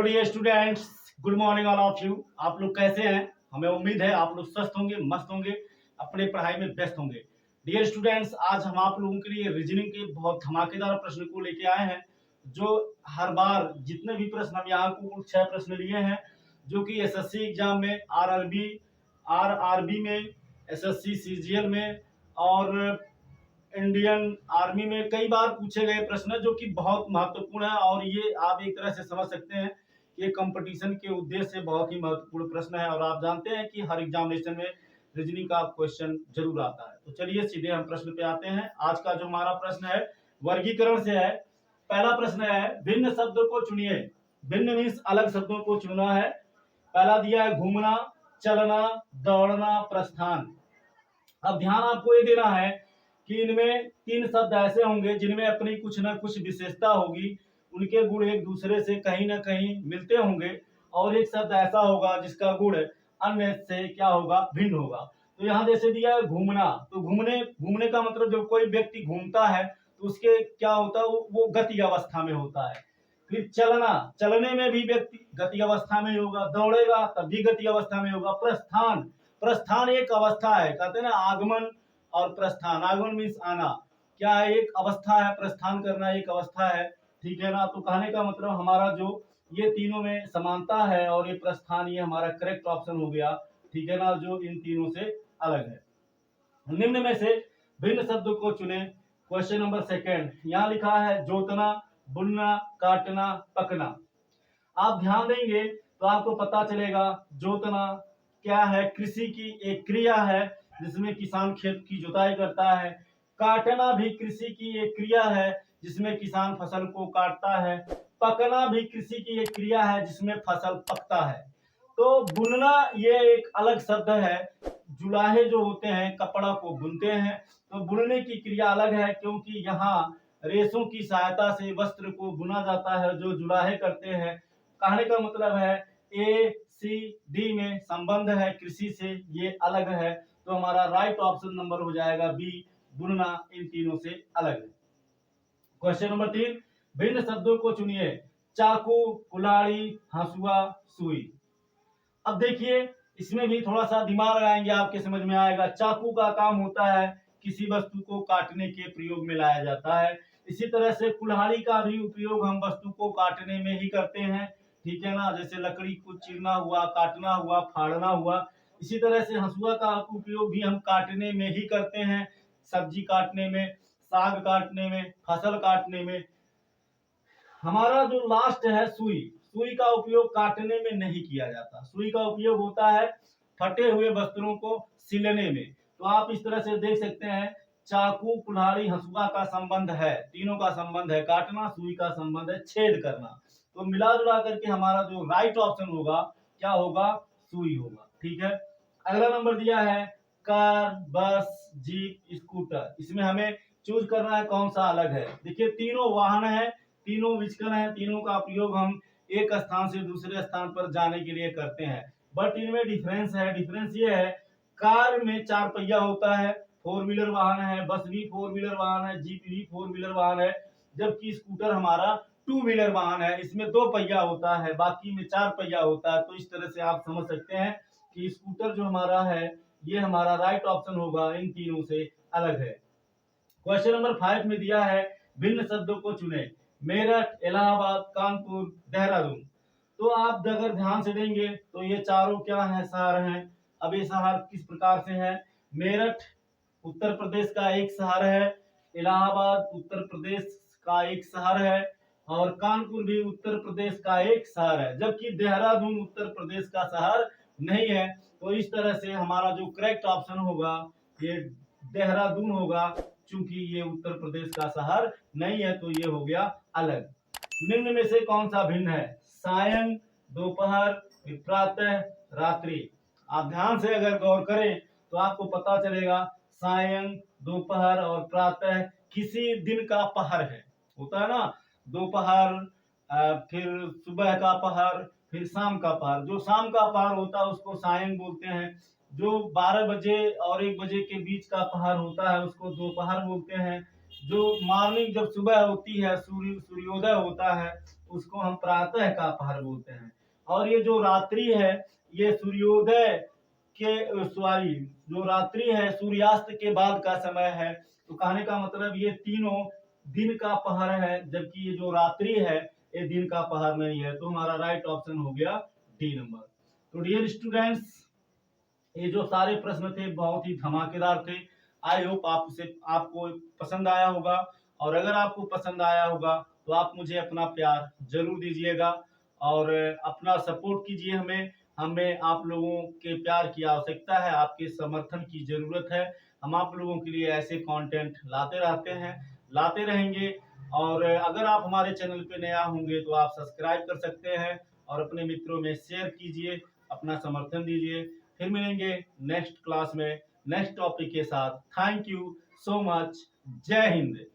Dear students, good morning all of you. आप लोग कैसे हैं? हमें उम्मीद है आप लोग स्वस्थ होंगे, मस्त होंगे, अपने पढ़ाई में व्यस्त होंगे। डियर स्टूडेंट्स, आज हम आप लोगों के लिए रीजनिंग के बहुत धमाकेदार प्रश्न को लेके आए हैं। जो हर बार जितने भी प्रश्न हम यहाँ को 6 प्रश्न लिए हैं, जो कि एसएससी एग्जाम में, आरआरबी में, एसएससी सीजीएल में और इंडियन आर्मी में कई बार पूछे गए प्रश्न, जो कि बहुत महत्वपूर्ण है। और ये आप एक तरह से समझ सकते हैं कि ये कंपटीशन के उद्देश्य से बहुत ही महत्वपूर्ण प्रश्न है। और आप जानते हैं कि हर एग्जामिनेशन में रीजनिंग का क्वेश्चन जरूर आता है। तो चलिए सीधे हम प्रश्न पे आते हैं। आज का जो हमारा प्रश्न है वर्गीकरण से है। पहला प्रश्न है, भिन्न शब्दों को चुनिए। भिन्न मीन्स अलग शब्दों को चुनना है। पहला दिया है घूमना, चलना, दौड़ना, प्रस्थान। अब ध्यान आपको ये देना है कि इनमें 3 शब्द ऐसे होंगे जिनमें अपनी कुछ ना कुछ विशेषता होगी, उनके गुण एक दूसरे से कहीं ना कहीं मिलते होंगे। और एक शब्द ऐसा होगा जिसका गुण अन्य से क्या होगा, भिन्न होगा। तो यहाँ जैसे दिया है घूमना, तो घूमने घूमने का मतलब जब कोई व्यक्ति घूमता है तो उसके क्या होता है, वो गति अवस्था में होता है। फिर चलना, चलने में भी व्यक्ति गति अवस्था में होगा। दौड़ेगा तब भी गति अवस्था में होगा। प्रस्थान, प्रस्थान एक अवस्था है, कहते हैं ना आगमन और प्रस्थान। आगमन मीन्स आना, क्या एक अवस्था है, प्रस्थान करना एक अवस्था है, ठीक है ना। तो कहने का मतलब हमारा जो ये तीनों में समानता है और ये प्रस्थान, ये हमारा करेक्ट ऑप्शन हो गया, ठीक है ना, जो इन तीनों से अलग है। निम्न में से भिन्न शब्दों को चुने। क्वेश्चन नंबर 2 यहाँ लिखा है जोतना, बुनना, काटना, पकना। आप ध्यान देंगे तो आपको पता चलेगा जोतना क्या है, कृषि की एक क्रिया है जिसमें किसान खेत की जुताई करता है। काटना भी कृषि की एक क्रिया है जिसमें किसान फसल को काटता है। पकना भी कृषि की एक क्रिया है जिसमें फसल पकता है। तो बुनना ये एक अलग शब्द है। जुलाहे जो होते हैं कपड़ा को बुनते हैं, तो बुनने की क्रिया अलग है, क्योंकि यहाँ रेशों की सहायता से वस्त्र को बुना जाता है जो जुलाहे करते हैं। कहने का मतलब है ए सी डी में संबंध है कृषि से, ये अलग है। तो हमारा राइट ऑप्शन नंबर हो जाएगा बी, बुनना इन तीनों से अलग है। क्वेश्चन नंबर 3, भिन्न शब्दों को चुनिए। चाकू, कुल्हाड़ी, हंसुआ, सुई। अब देखिए इसमें भी थोड़ा सा दिमाग लगाएंगे, आपके समझ में आएगा। चाकू का काम होता है किसी वस्तु को काटने के प्रयोग में लाया जाता है। इसी तरह से कुल्हाड़ी का भी उपयोग हम वस्तु को काटने में ही करते हैं, ठीक है ना, जैसे लकड़ी को चीरना हुआ, काटना हुआ, फाड़ना हुआ। इसी तरह से हंसुआ का उपयोग भी हम काटने में ही करते हैं, सब्जी काटने में, साग काटने में, फसल काटने में। हमारा जो लास्ट है सुई, सुई का उपयोग काटने में नहीं किया जाता। सुई का उपयोग होता है फटे हुए वस्त्रों को सिलने में। तो आप इस तरह से देख सकते हैं, चाकू, कुल्हाड़ी, हंसुआ का संबंध है, तीनों का संबंध है काटना, सुई का संबंध है छेद करना। तो मिला जुला करके हमारा जो राइट ऑप्शन होगा क्या होगा, सुई होगा, ठीक है। अगला नंबर दिया है कार, बस, जीप, स्कूटर। इसमें हमें चूज करना है कौन सा अलग है। देखिए तीनों वाहन है, तीनों व्हीकल हैं, तीनों का उपयोग हम एक स्थान से दूसरे स्थान पर जाने के लिए करते हैं। बट इनमें डिफरेंस है। डिफरेंस ये है, कार में 4 पहिया होता है, 4 व्हीलर वाहन है, बस भी 4 व्हीलर वाहन है, जीप भी 4 व्हीलर वाहन है, जबकि स्कूटर हमारा 2 व्हीलर वाहन है। इसमें 2 पहिया होता है, बाकी में 4 पहिया होता है। तो इस तरह से आप समझ सकते हैं कि स्कूटर जो हमारा है ये हमारा राइट ऑप्शन होगा, इन तीनों से अलग है। क्वेश्चन नंबर 5 में दिया है भिन्न शब्दों को चुने। मेरठ, इलाहाबाद, कानपुर, देहरादून। तो आप अगर ध्यान से देंगे तो ये चारों क्या है, शहर हैं। अब ये शहर किस प्रकार से है, मेरठ उत्तर प्रदेश का एक शहर है, इलाहाबाद उत्तर प्रदेश का एक शहर है, और कानपुर भी उत्तर प्रदेश का एक शहर है, जबकि देहरादून उत्तर प्रदेश का शहर नहीं है। तो इस तरह से हमारा जो करेक्ट ऑप्शन होगा ये देहरादून होगा, चूंकि ये उत्तर प्रदेश का शहर नहीं है, तो ये हो गया अलग। निम्न में से कौन सा भिन्न है, सायं, दोपहर, प्रातः, रात्रि। आप ध्यान से अगर गौर करें तो आपको पता चलेगा सायं, दोपहर और प्रातः किसी दिन का पहर है, होता है ना, दोपहर, फिर सुबह का पहर, फिर शाम का पहर। जो शाम का पहर होता है उसको सायं बोलते हैं। जो 12 बजे और 1 बजे के बीच का पहर होता है उसको दोपहर बोलते हैं। जो मॉर्निंग जब सुबह होती है, सूर्योदय होता है, उसको हम प्रातः का पहर बोलते हैं। और ये जो रात्रि है, ये सूर्योदय के सॉरी जो रात्रि है सूर्यास्त के बाद का समय है। तो कहने का मतलब ये तीनों दिन का पहर है, जबकि ये जो रात्रि है ये दिन का पहर नहीं है। तो हमारा राइट ऑप्शन हो गया डी नंबर। तो डियर स्टूडेंट्स, ये जो सारे प्रश्न थे बहुत ही धमाकेदार थे। आई होप आपको पसंद आया होगा, और अगर आपको पसंद आया होगा तो आप मुझे अपना प्यार जरूर दीजिएगा और अपना सपोर्ट कीजिए। हमें आप लोगों के प्यार की आवश्यकता है, आपके समर्थन की जरूरत है। हम आप लोगों के लिए ऐसे कंटेंट लाते रहते हैं, लाते रहेंगे। और अगर आप हमारे चैनल पे नया होंगे तो आप सब्सक्राइब कर सकते हैं और अपने मित्रों में शेयर कीजिए, अपना समर्थन दीजिए। फिर मिलेंगे नेक्स्ट क्लास में नेक्स्ट टॉपिक के साथ। Thank you so much. जय हिंद।